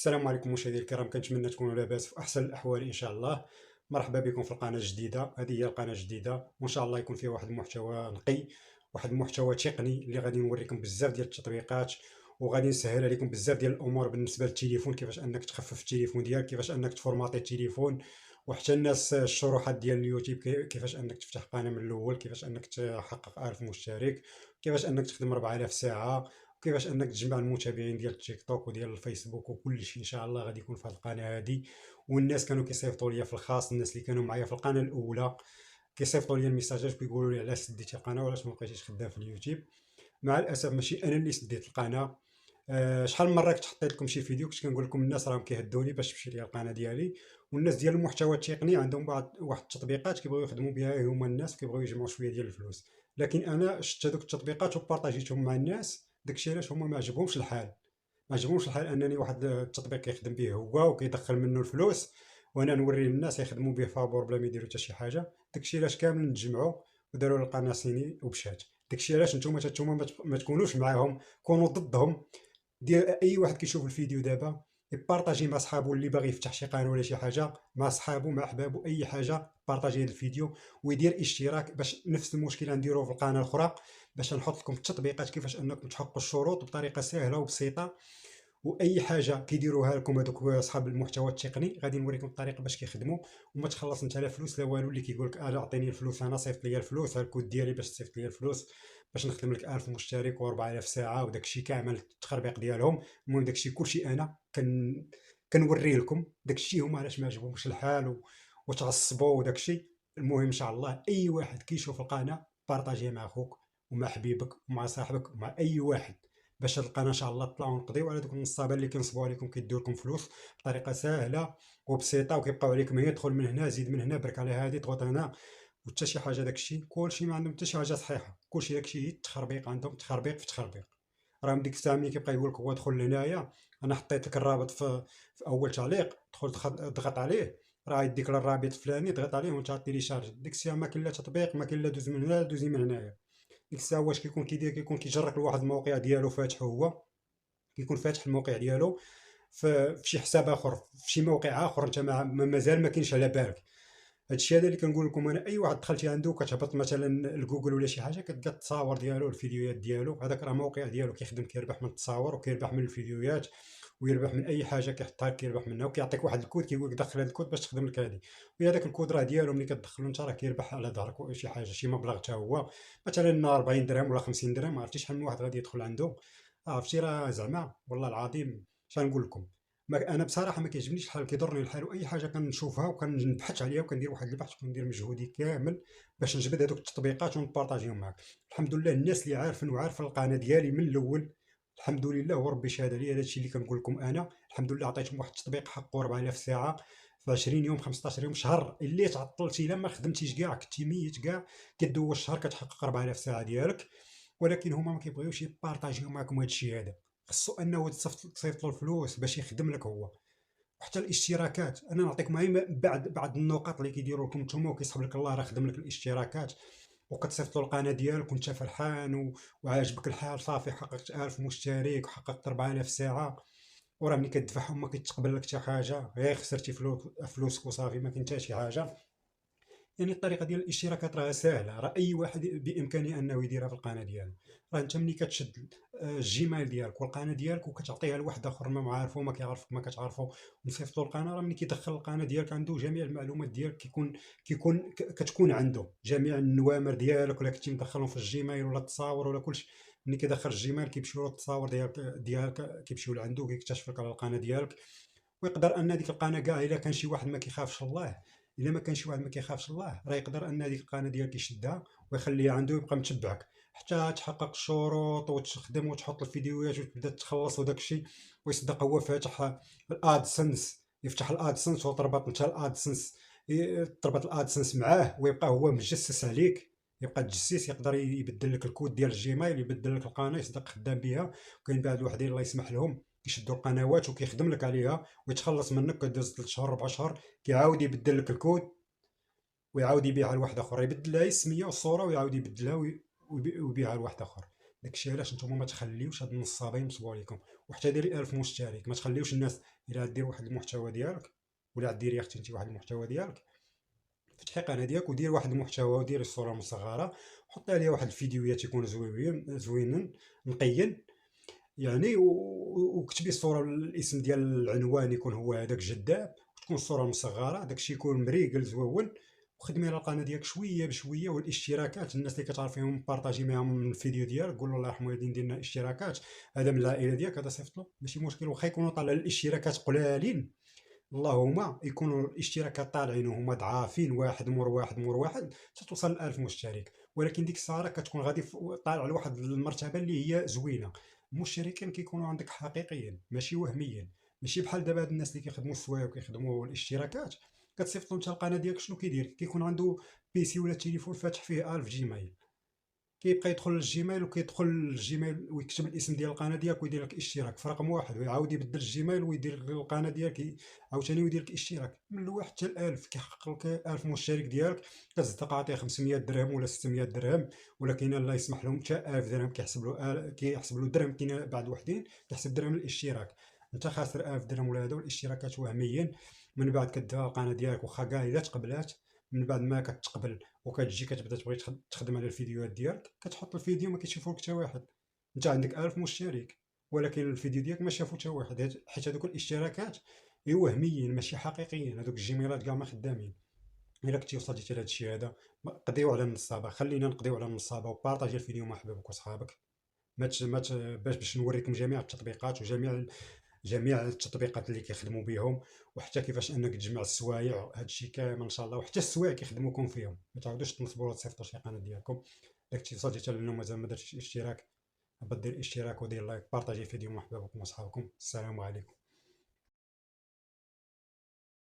السلام عليكم مشاهدينا الكرام، كنتمنى تكونوا لاباس في احسن الاحوال ان شاء الله. مرحبا بكم في القناه الجديده. هذه هي القناه الجديده وان شاء الله يكون فيها واحد المحتوى نقي، واحد المحتوى تقني اللي غادي نوريكم بزاف ديال التطبيقات، وغادي نسهل عليكم بزاف ديال الامور بالنسبه للتليفون، كيفاش انك تخفف التليفون ديالك، كيفاش انك تفورماطي التليفون، وحتى الناس الشروحات ديال اليوتيوب، كيفاش انك تفتح قناه من الاول، كيفاش انك تحقق 1000 مشترك، كيفاش انك تخدم 4000 ساعه، كيفاش انك تجمع المتابعين ديال التيك توك وديال الفيسبوك وكل شيء. ان شاء الله غادي يكون في هذه القناه هذه. والناس كانوا كيصيفطوا لي في الخاص، الناس اللي كانوا معايا في القناه الاولى كيصيفطوا لي الميساجات وكيقولوا لي علاش سديتي القناه وعلاش ما بقيتيش خدام في اليوتيوب. مع الاسف ماشي انا اللي سديت القناه. شحال من مره كنت حطيت لكم شي فيديو كنت كنقول لكم الناس راهم كيهدوني باش تمشي ليا القناه ديالي، والناس ديال المحتوى التقني عندهم بعض واحد التطبيقات كيبغيو يخدموا بها هما الناس، كيبغيو يجمعوا شويه ديال الفلوس. لكن انا شفت هذوك التطبيقات وبارطاجيتهم مع الناس، داكشي علاش هما ما عجبهمش الحال. ما عجبهمش الحال انني واحد التطبيق كيخدم به هو وكيدخل منه الفلوس، وانا نوري للناس يخدموا به فابور بلا ما يديروا حتى شي حاجه. داكشي علاش كامل نتجمعوا وداروا القناه صيني ومشات. داكشي علاش نتوما ما تكونوش معاهم، كونوا ضدهم. ديال اي واحد كيشوف الفيديو دابا يبارطاجي مع صحابو، اللي باغي يفتح شي قناه ولا شي حاجه مع صحابو مع احبابو اي حاجه، بارطاجي هذا الفيديو ويدير اشتراك باش نفس المشكله نديروه في القناه الاخرى، باش نحط لكم التطبيقات كيفاش انكم تحققوا الشروط بطريقه سهله وبسيطه. واي حاجه كيديروها لكم هذوك اصحاب المحتوى التقني غادي نوريكم الطريقه باش كيخدموا، وما تخلص انت لا فلوس لا والو. اللي كيقول لك اعطيني الفلوس، انا صيفط لي الفلوس، ها الكود ديالي باش تصيفط لي الفلوس باش نخدم لك 1000 مشترك و4000 ساعه وداك الشيء كامل التخربيق ديالهم. المهم داك الشيء كلشي انا كنوريه لكم. داك الشيء هما علاش ما عجبهمش الحال وتعصبوا وداك الشيء. المهم ان شاء الله اي واحد كيشوف القناه بارطاجيها مع اخوك ومع حبيبك ومع صاحبك ومع اي واحد، باش هاد القناه ان شاء الله نطلعوا نقضيو على دوك النصابه اللي كينصبوا عليكم كيديو لكم فلوس بطريقه سهله وبسيطه، وكيبقاو عليكم هي ادخل من هنا زيد من هنا برك على هادي ضغط هنا وحتى شي حاجه. داكشي كلشي ما عندهم حتى شي حاجه صحيحه، كلشي داكشي هي التخربيق، عندهم تخربيق في تخربيق. راهم ديك الساعه ملي كيبقى يقول لك هو ادخل لهنايا، انا حطيت لك الرابط في اول تعليق، دخل ضغط عليه، راه يديك للرابط الفلاني، ضغط عليه وانت تيليشارج. ديك الساعه ما كاين لا تطبيق، ما كاين لا دوز من هنا دوزي من هنايا. ديك الساعه واش كيكون كيدير؟ كيكون كيجرك لواحد الموقع ديالو فاتحه هو، كيكون فاتح الموقع ديالو في شي حساب اخر في شي موقع اخر، انت مازال ما كاينش على بالك. هادشي هذا اللي كنقول لكم انا. اي واحد دخلتي عنده كتهبط مثلا لجوجل ولا شي حاجه، كتلقى التصاور ديالو الفيديوهات ديالو، هذاك راه موقع ديالو كيخدم، كيربح من التصاور وكيربح من الفيديوهات ويربح من اي حاجه كيحطها كيربح منها، وكيعطيك واحد الكود كيقول لك دخل هذا الكود باش تخدم لك هذه. وهذاك الكود راه ديالو، ملي كتدخلو انت راه كيربح على ظهرك شي حاجه، شي مبلغ حتى هو مثلا 40 درهم ولا 50 درهم. ما عرفتي شحال من واحد غادي يدخل عنده. عرفتي راه زعما والله العظيم شنو نقول لكم. ما انا بصراحه ما كيعجبنيش الحال، كيضرني الحال، واي حاجه كنشوفها وكنبحث عليها وكندير واحد البحث وكندير مجهودي كامل باش نجبد هذوك التطبيقات ونبارطاجيهم معك. الحمد لله الناس اللي عارفين وعارفه القناه ديالي من الاول، الحمد لله وربي شهاده لي. هذا الشيء اللي كنقول لكم انا، الحمد لله عطيتهم واحد التطبيق حقه 4000 ساعه في 20 يوم 15 يوم شهر. اللي تعطلتي الا ما خدمتيش كاع كنتي ميت كاع، كدوز الشهر كتحقق 4000 ساعه ديالك. ولكن هما ما كيبغيوش يبارطاجيو معكم هذا الشيء هذا. خصو انه تصيفط له الفلوس باش يخدم لك هو. وحتى الاشتراكات انا نعطيكم هاي بعض النقاط اللي كيديروا لكم نتوما وكيصحب لك الله راه خدم لك الاشتراكات، وكتصيفط له القناه ديالك وانت فرحان وعاجبك الحال، صافي حققت 1000 مشترك وحققت 4000 ساعه، وراه ملي كتدفعهم ما كيتقبل لك حتى حاجه، غير خسرتي فلوسك وصافي ما كاين حتى شي حاجه. يعني الطريقه ديال الاشتراكات راه ساهله، راه اي واحد بامكانه انه يديرها في القناه ديالو. راه انت ملي كتشد الجيميل ديالك والقناه ديالك وكتعطيها لواحد اخر ما عارفو ما كيعرفك ما كتعرفو ونصيفطوا القناه، راه ملي كيدخل القناه ديالك عنده جميع المعلومات ديالك، كتكون عنده جميع النوامر ديالك، ولا كنتي مدخلهم في الجيميل ولا التصاور ولا كلشي. ملي كيدخل الجيميل كيمشيو له التصاور ديالك كيمشيو لعندو، كيكتشف لك على القناه ديالك. ويقدر ان ديك القناه كاع الا كان شي واحد ما كيخافش الله، الا ما كان شي واحد ما كيخافش الله، راه يقدر ان ديك القناه ديالك يشدها ويخليها عنده يبقى متبعك حتى تحقق الشروط وتخدم وتحط الفيديوهات وتبدا تخلص وداك الشيء. ويصدق هو فاتح الادسنس، يفتح الادسنس وتربط انت الادسنس، تربط الادسنس معاه ويبقى هو مجسس عليك، يبقى تجسيس. يقدر يبدل لك الكود ديال الجيميل، يبدل لك القناه، يصدق خدام بها. وكاين بعض الوحدين الله يسمح لهم كيشدوا القنوات وكيخدم لك عليها ويتخلص منك، كدوز 3 شهور 4 شهور كيعاود يبدل لك الكود ويعاود يبيعها لواحد اخر، يبدل لها السميه والصوره ويعاود يبدلها ويبيعها لواحد اخر. داكشي علاش نتوما ما تخليوش هاد النصابين ينصبوا عليكم. وحتى ديري 1000 مشترك ما تخليوش الناس. الا دير واحد المحتوى ديالك، ولا ديري اختي انت واحد المحتوى ديالك، فتحي قناه ديالك ودير واحد المحتوى وديري الصوره مصغره، حطي عليها واحد الفيديوهات يكونوا زوينين نقيين يعني، وكتبي الصوره الاسم ديال العنوان يكون هو هذاك جذاب، وتكون الصوره مصغره، داكشي يكون مريقل زوون. وخدمي على القناه ديالك شويه بشويه. والاشتراكات الناس اللي كتعرفيهم بارطاجي معاهم الفيديو ديالك، قول له الله يرحمه والدين ديالنا اشتراكات، هذا من العائله ديالك، هذا صيفط له ماشي مشكل. واخا يكونوا طالع الاشتراكات قلالين، اللهم يكونوا الاشتراكات طالعين وهما ضعافين، واحد مور واحد مور واحد، توصل ل 1000 مشترك. ولكن ديك الساعه كتكون غادي طالع لواحد المرتبه اللي هي زوينه. المشتركين كيكونوا عندك حقيقيين ماشي وهميين. ماشي بحال دابا هاد الناس اللي كيخدموا السوايع وكيخدموا الاشتراكات، كتصيفط له انت القناه ديالك شنو كيدير؟ كيكون عنده بيسي ولا تليفون فاتح فيه 1000 جيميل، كيبقى يدخل للجيميل وكيدخل للجيميل ويكتب الاسم ديال القناه ديالك ويدير لك اشتراك في رقم واحد، ويعاود يبدل الجيميل ويدير القناه ديالك عاوتاني ويدير لك اشتراك من الواحد حتى ل1000. كيحقق لك 1000 مشترك ديالك، كتصدق عطيه 500 درهم ولا 600 درهم. ولا كاين الله يسمح لهم حتى 1000 درهم كيحسب له درهم. كاين بعض وحدين كيحسب درهم الاشتراك. انت خاسر 1000 درهم ولا هذا، والاشتراكات وهميين. من بعد كدير القناه ديالك واخا كاع الا تقبلات، من بعد ما كتقبل وكتجي كتبدا تبغي تخدم على الفيديوهات ديالك، كتحط الفيديو ما كيشوفوك حتى واحد. انت عندك 1000 مشترك ولكن الفيديو ديالك ما شافو حتى واحد، حيت هذوك الاشتراكات وهميين ماشي حقيقيين. هذوك الجيميلات كاع ما خدامين. الا كنتي وصلتي حتى لهذا الشيء هذا، قضيو على النصابه. خلينا نقضيو على النصابه، وبارطاجي الفيديو مع حبابك وصحابك. باش نوريكم جميع التطبيقات وجميع التطبيقات اللي كيخدموا بهم، وحتى كيفاش انك تجمع السوايع. هادشي كامل ان شاء الله، وحتى السوايع كيخدموكم فيهم. ما تعاودوش تنصبوا ولا تصيفطوا شي قناه ديالكم. داك الشيء وصلتي حتى لانه مازال ما درتيش اشتراك، هبط دير اشتراك ودير لايك، بارطاجي الفيديو مع حبابكم وصحابكم. السلام عليكم.